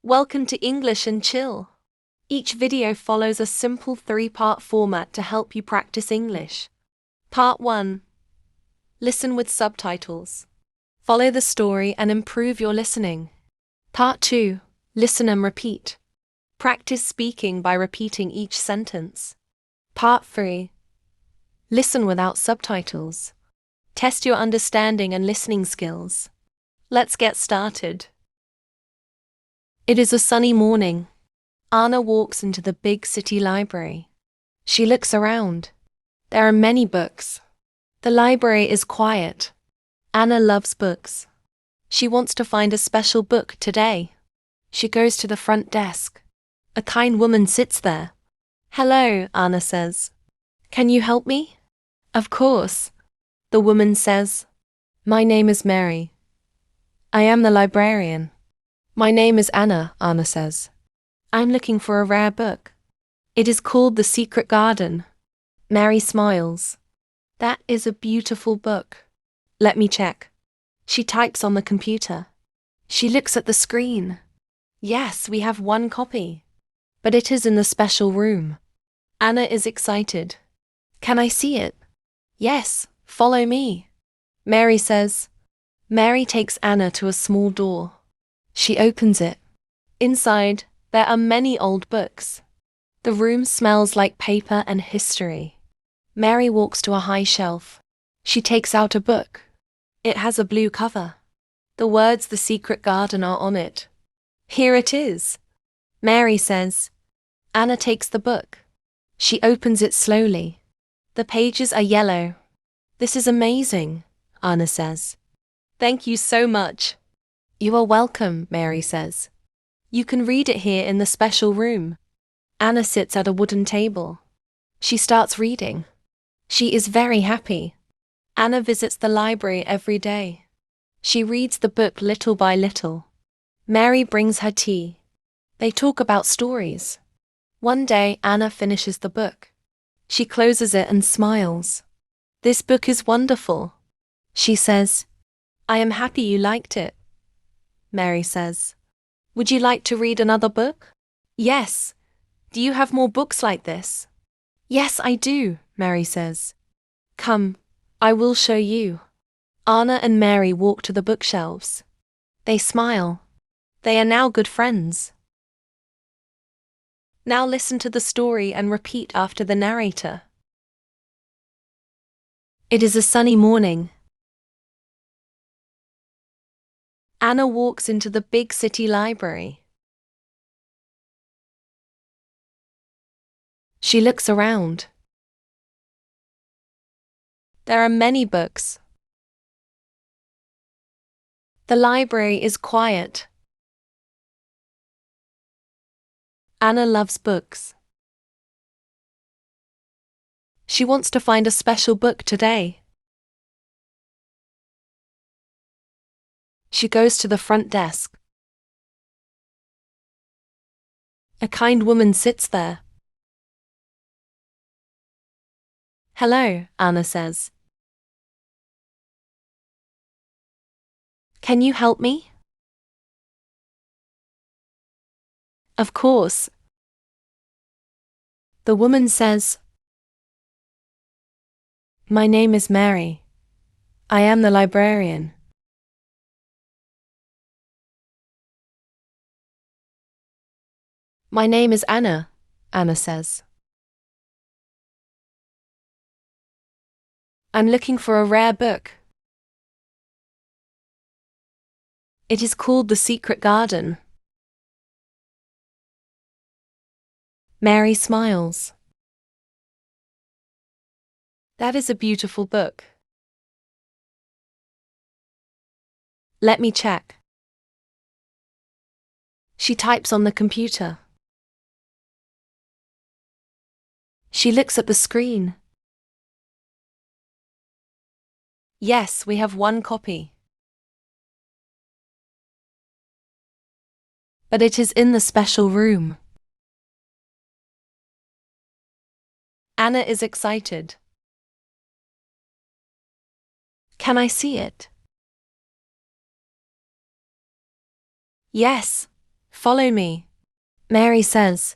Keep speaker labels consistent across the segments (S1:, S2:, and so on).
S1: Welcome to English and Chill. Each video follows a simple 3-part format to help you practice English. Part 1. Listen with subtitles. Follow the story and improve your listening. Part 2. Listen and repeat. Practice speaking by repeating each sentence. Part 3. Listen without subtitles. Test your understanding and listening skills. Let's get started. It is a sunny morning. Anna walks into the big city library. She looks around. There are many books. The library is quiet. Anna loves books. She wants to find a special book today. She goes to the front desk. A kind woman sits there. "Hello," Anna says. "Can you help me?" "Of course." The woman says, "My name is Mary. I am the librarian." "My name is Anna," Anna says. "I'm looking for a rare book. It is called The Secret Garden." Mary smiles. "That is a beautiful book. Let me check." She types on the computer. She looks at the screen. "Yes, we have one copy. But it is in the special room." Anna is excited. "Can I see it?" "Yes, follow me," Mary says. Mary takes Anna to a small door. She opens it. Inside, there are many old books. The room smells like paper and history. Mary walks to a high shelf. She takes out a book. It has a blue cover. The words "The Secret Garden" are on it. "Here it is," Mary says. Anna takes the book. She opens it slowly. The pages are yellow. "This is amazing," Anna says. "Thank you so much." "You are welcome," Mary says. "You can read it here in the special room." Anna sits at a wooden table. She starts reading. She is very happy. Anna visits the library every day. She reads the book little by little. Mary brings her tea. They talk about stories. One day, Anna finishes the book. She closes it and smiles. "This book is wonderful," she says. "I am happy you liked it," Mary says. "Would you like to read another book?" "Yes. Do you have more books like this?" "Yes, I do," Mary says. "Come, I will show you." Anna and Mary walk to the bookshelves. They smile. They are now good friends. Now listen to the story and repeat after the narrator. It is a sunny morning. Anna walks into the big city library. She looks around. There are many books. The library is quiet. Anna loves books. She wants to find a special book today. She goes to the front desk. A kind woman sits there. "Hello," Anna says. "Can you help me?" "Of course." The woman says, "My name is Mary. I am the librarian." "My name is Anna," Anna says. "I'm looking for a rare book. It is called The Secret Garden." Mary smiles. "That is a beautiful book. Let me check." She types on the computer. She looks at the screen. "Yes, we have one copy. But it is in the special room." Anna is excited. "Can I see it?" "Yes, Follow me, Mary says.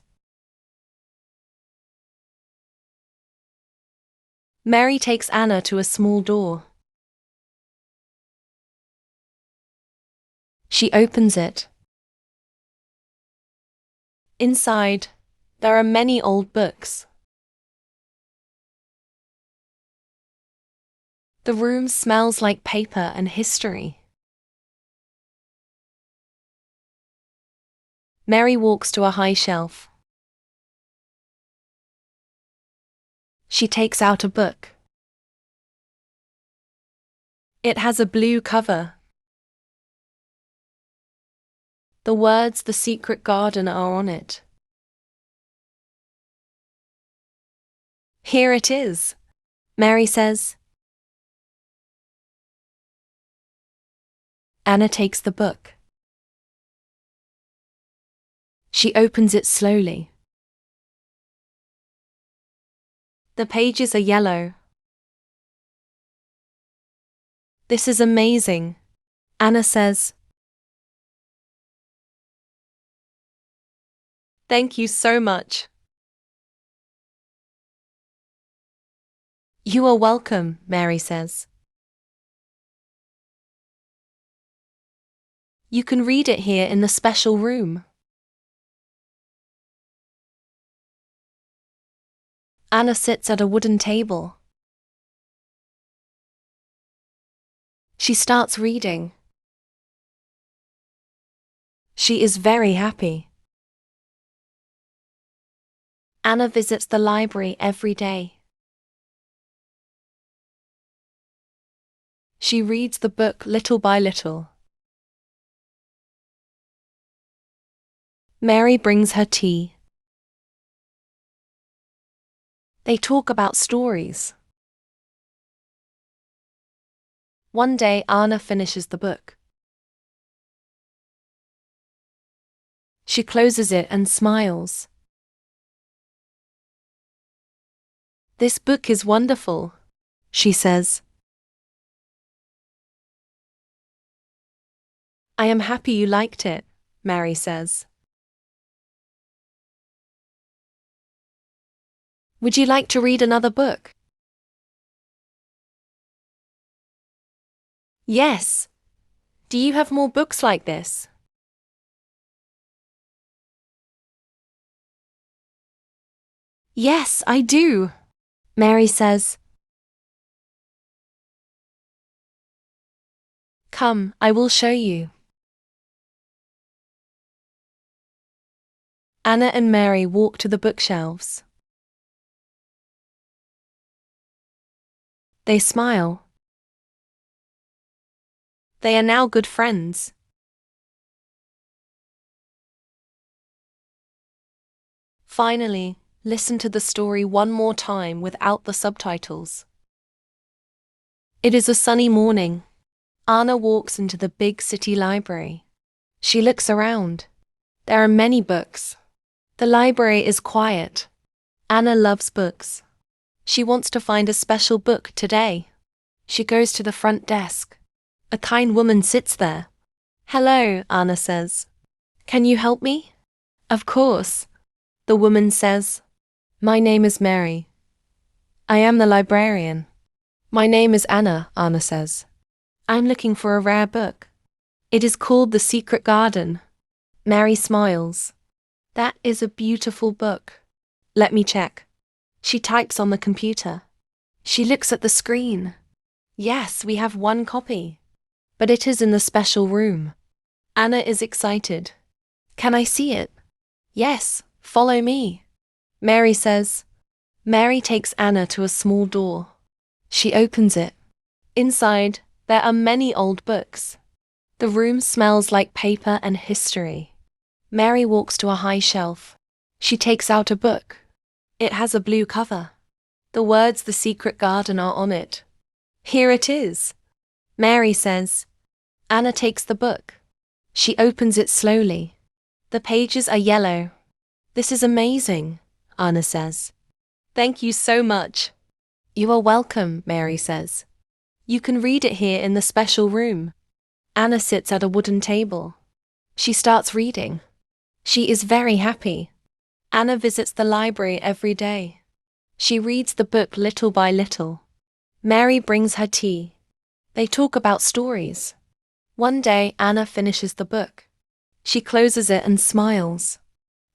S1: Mary takes Anna to a small door. She opens it. Inside, there are many old books. The room smells like paper and history. Mary walks to a high shelf. She takes out a book. It has a blue cover. The words "The Secret Garden" are on it. Here it is, Mary says. Anna takes the book. She opens it slowly. The pages are yellow. This is amazing, Anna says. Thank you so much. You are welcome, Mary says. You can read it here in the special room. Anna sits at a wooden table. She starts reading. She is very happy. Anna visits the library every day. She reads the book little by little. Mary brings her tea. They talk about stories. One day, Anna finishes the book. She closes it and smiles. This book is wonderful, she says. I am happy you liked it, Mary says. Would you like to read another book? Yes. Do you have more books like this? Yes, I do, Mary says. Come, I will show you. Anna and Mary walk to the bookshelves. They smile. They are now good friends. Finally, listen to the story one more time without the subtitles. It is a sunny morning. Anna walks into the big city library. She looks around. There are many books. The library is quiet. Anna loves books. She wants to find a special book today. She goes to the front desk. A kind woman sits there. Hello, Anna says. Can you help me? Of course, the woman says. My name is Mary. I am the librarian. My name is Anna, Anna says. I'm looking for a rare book. It is called The Secret Garden. Mary smiles. That is a beautiful book. Let me check. She types on the computer. She looks at the screen. Yes, we have one copy. But it is in the special room. Anna is excited. Can I see it? Yes, follow me, Mary says. Mary takes Anna to a small door. She opens it. Inside, there are many old books. The room smells like paper and history. Mary walks to a high shelf. She takes out a book. It has a blue cover. The words "The Secret Garden" are on it. Here it is, Mary says. Anna takes the book. She opens it slowly. The pages are yellow. This is amazing, Anna says. Thank you so much. You are welcome, Mary says. You can read it here in the special room. Anna sits at a wooden table. She starts reading. She is very happy. Anna visits the library every day. She reads the book little by little. Mary brings her tea. They talk about stories. One day, Anna finishes the book. She closes it and smiles.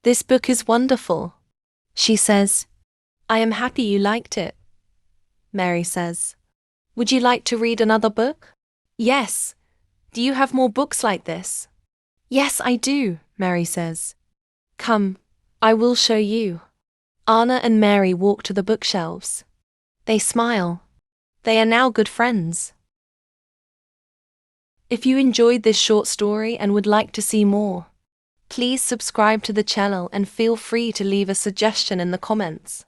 S1: This book is wonderful. She says, I am happy you liked it. Mary says, would you like to read another book? Yes. Do you have more books like this? Yes, I do, Mary says. Come, I will show you. Anna and Mary walk to the bookshelves. They smile. They are now good friends. If you enjoyed this short story and would like to see more, please subscribe to the channel and feel free to leave a suggestion in the comments.